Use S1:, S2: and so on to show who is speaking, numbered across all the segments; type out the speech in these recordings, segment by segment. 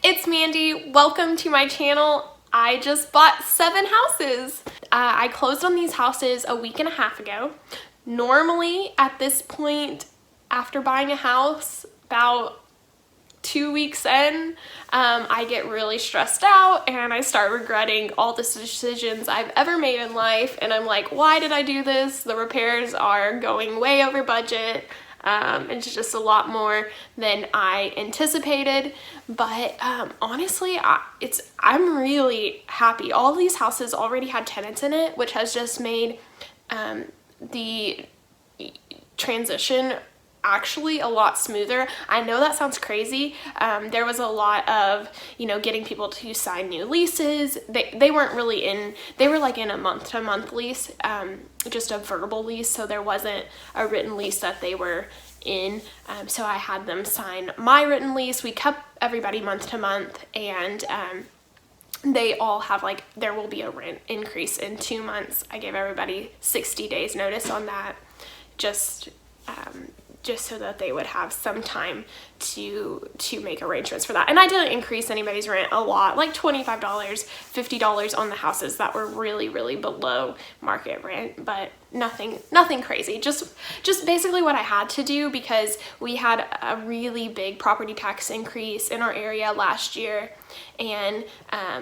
S1: It's Mandy. Welcome to my channel. I just bought 7 houses. I closed on these houses a week and a half ago. Normally at this point, after buying a house, about 2 weeks in, I get really stressed out and I start regretting all the decisions I've ever made in life, and I'm like, why did I do this? The repairs are going way over budget. It's just a lot more than I anticipated, but honestly, I'm really happy. All these houses already had tenants in it, which has just made the transition actually a lot smoother. I know that sounds crazy. There was a lot of, getting people to sign new leases. They weren't really they were like in a month-to-month lease, just a verbal lease, so there wasn't a written lease that they were in. So I had them sign my written lease. We kept everybody month to month, and they all have there will be a rent increase in 2 months. I gave everybody 60 days notice on that, just so that they would have some time to make arrangements for that. And I didn't increase anybody's rent a lot, like $25, $50 on the houses that were really, really below market rent, but nothing crazy. Just basically what I had to do, because we had a really big property tax increase in our area last year, and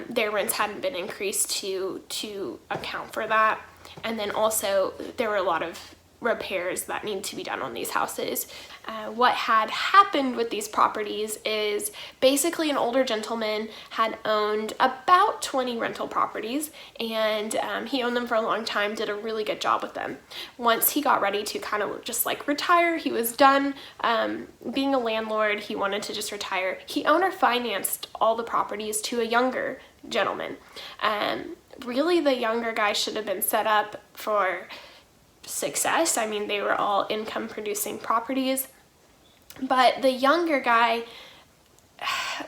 S1: their rents hadn't been increased to account for that. And then also there were a lot of repairs that need to be done on these houses. What had happened with these properties is basically an older gentleman had owned about 20 rental properties, and he owned them for a long time, did a really good job with them. Once he got ready to kind of just retire, he was done being a landlord, he wanted to just retire. He owner financed all the properties to a younger gentleman. Really, the younger guy should have been set up for success. I mean, they were all income producing properties, but the younger guy,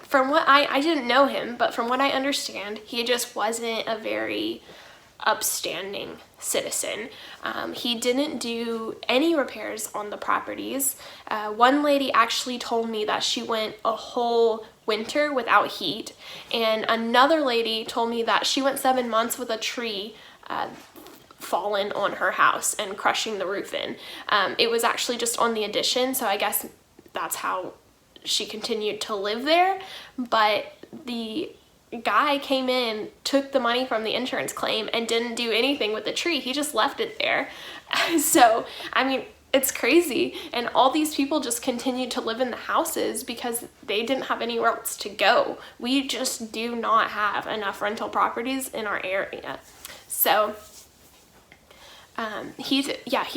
S1: from what I didn't know him, but from what I understand, he just wasn't a very upstanding citizen. He didn't do any repairs on the properties. One lady actually told me that she went a whole winter without heat, and another lady told me that she went 7 months with a tree fallen on her house and crushing the roof in. It was actually just on the addition, so I guess that's how she continued to live there. But the guy came in, took the money from the insurance claim, and didn't do anything with the tree. He just left it there. So, I mean, it's crazy. And all these people just continued to live in the houses because they didn't have anywhere else to go. We just do not have enough rental properties in our area. So he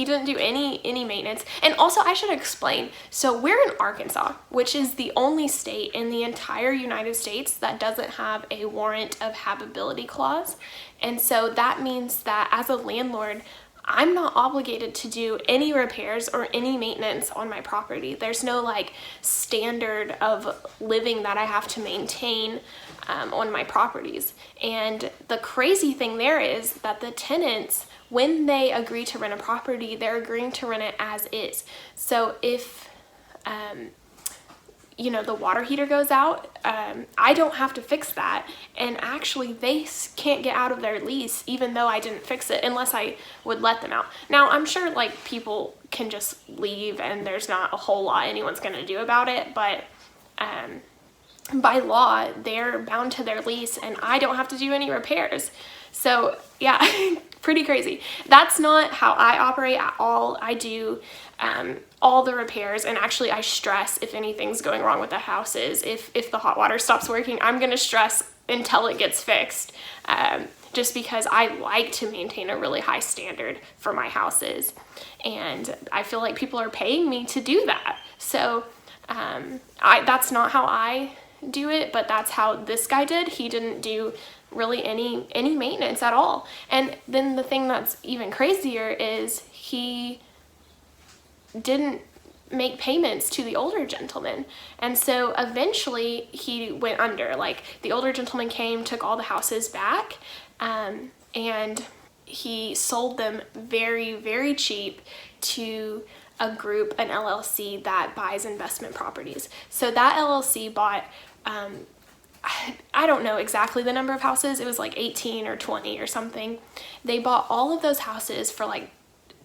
S1: didn't do any maintenance. And also, I should explain, so we're in Arkansas, which is the only state in the entire United States that doesn't have a warrant of habitability clause. And so that means that as a landlord, I'm not obligated to do any repairs or any maintenance on my property. There's no standard of living that I have to maintain on my properties. And the crazy thing there is that the tenants, when they agree to rent a property, they're agreeing to rent it as is. So if the water heater goes out, I don't have to fix that, and actually they can't get out of their lease even though I didn't fix it, unless I would let them out. Now, I'm sure people can just leave and there's not a whole lot anyone's gonna do about it, but by law they're bound to their lease and I don't have to do any repairs. So yeah, pretty crazy. That's not how I operate at all. I do all the repairs, and actually I stress if anything's going wrong with the houses. If the hot water stops working, I'm gonna stress until it gets fixed, just because I like to maintain a really high standard for my houses, and I feel like people are paying me to do that. So that's not how I do it, but that's how this guy did. He didn't do really any maintenance at all. And then the thing that's even crazier is he didn't make payments to the older gentleman, and so eventually he went under. The older gentleman came, took all the houses back, and he sold them very, very cheap to a group, an LLC that buys investment properties. So that LLC bought I don't know exactly the number of houses. It was like 18 or 20 or something. They bought all of those houses for like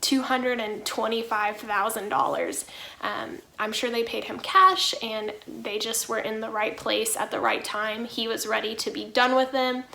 S1: $225,000. I'm sure they paid him cash, and they just were in the right place at the right time. He was ready to be done with them.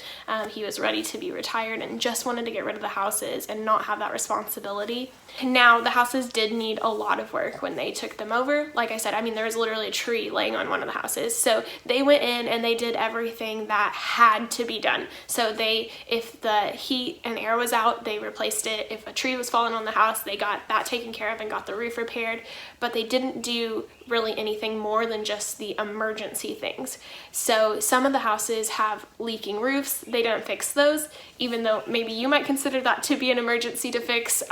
S1: He was ready to be retired and just wanted to get rid of the houses and not have that responsibility. Now, the houses did need a lot of work when they took them over. Like I said, I mean, there was literally a tree laying on one of the houses. So they went in and they did everything that had to be done. So if the heat and air was out, they replaced it. If a tree was falling on the house, they got that taken care of and got the roof repaired. But they didn't do really anything more than just the emergency things. So some of the houses have leaking roofs. They didn't fix those, even though maybe you might consider that to be an emergency to fix.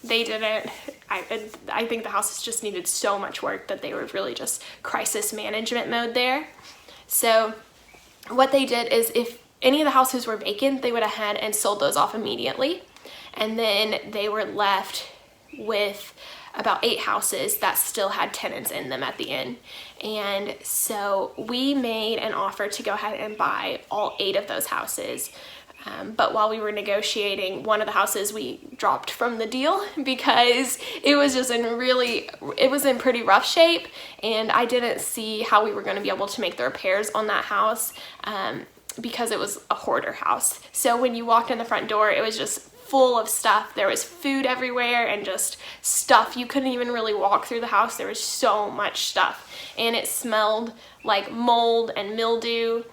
S1: They didn't. I think the houses just needed so much work that they were really just crisis management mode there. So what they did is, if any of the houses were vacant, they went ahead and sold those off immediately. And then they were left with about 8 houses that still had tenants in them at the end. And so we made an offer to go ahead and buy all 8 of those houses. But while we were negotiating, one of the houses we dropped from the deal because it was just it was in pretty rough shape, and I didn't see how we were going to be able to make the repairs on that house because it was a hoarder house. So when you walked in the front door, it was just full of stuff. There was food everywhere and just stuff. You couldn't even really walk through the house. There was so much stuff, and it smelled like mold and mildew,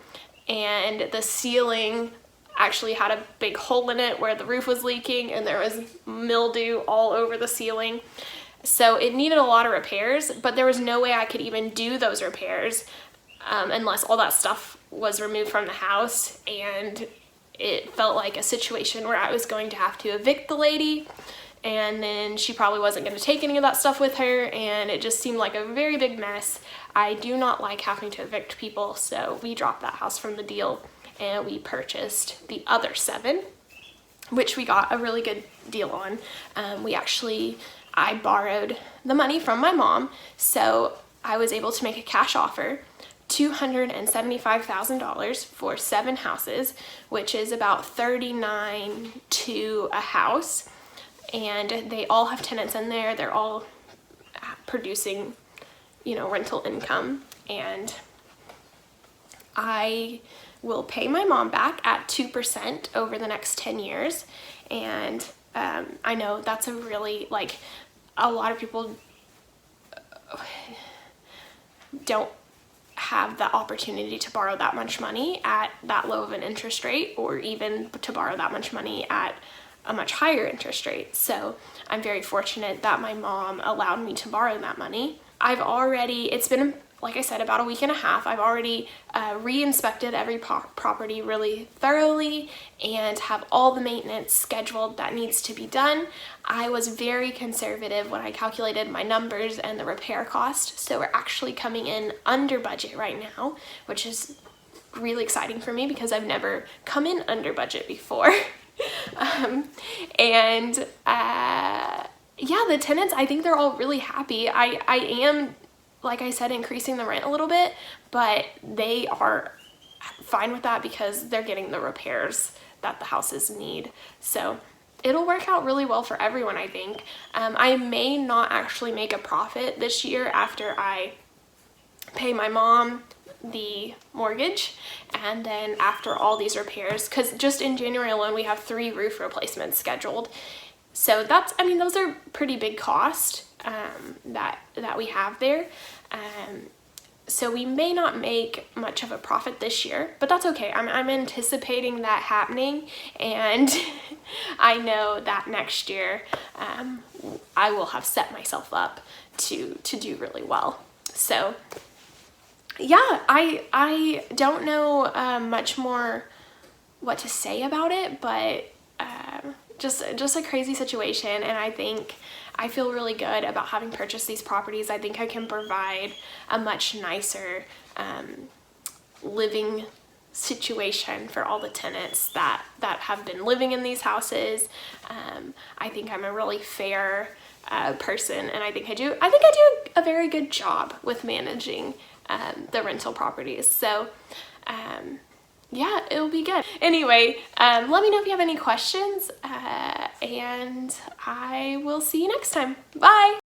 S1: and the ceiling actually had a big hole in it where the roof was leaking, and there was mildew all over the ceiling. So it needed a lot of repairs, but there was no way I could even do those repairs unless all that stuff was removed from the house. And it felt like a situation where I was going to have to evict the lady, and then she probably wasn't going to take any of that stuff with her, and it just seemed like a very big mess. I do not like having to evict people, so we dropped that house from the deal and we purchased the other 7, which we got a really good deal on. I borrowed the money from my mom, so I was able to make a cash offer, $275,000 for 7 houses, which is about $39,000 to a house. And they all have tenants in there. They're all producing, rental income. And I will pay my mom back at 2% over the next 10 years. And I know that's a lot of people don't have the opportunity to borrow that much money at that low of an interest rate, or even to borrow that much money at a much higher interest rate. So I'm very fortunate that my mom allowed me to borrow that money. It's been, like I said, about a week and a half. I've already re-inspected every property really thoroughly and have all the maintenance scheduled that needs to be done. I was very conservative when I calculated my numbers and the repair cost, so we're actually coming in under budget right now, which is really exciting for me because I've never come in under budget before. The tenants, I think they're all really happy. I am, like I said, increasing the rent a little bit, but they are fine with that because they're getting the repairs that the houses need. So it'll work out really well for everyone, I think. I may not actually make a profit this year after I pay my mom the mortgage, and then after all these repairs, because just in January alone we have 3 roof replacements scheduled. So those are pretty big costs that we have there. So we may not make much of a profit this year, but that's okay. I'm anticipating that happening, and I know that next year I will have set myself up to do really well. So yeah, I don't know much more what to say about it, but just a crazy situation, and I feel really good about having purchased these properties. I think I can provide a much nicer living situation for all the tenants that have been living in these houses. I think I'm a really fair person, and I think I do a very good job with managing the rental properties. So yeah, it'll be good. Anyway, let me know if you have any questions, and I will see you next time. Bye!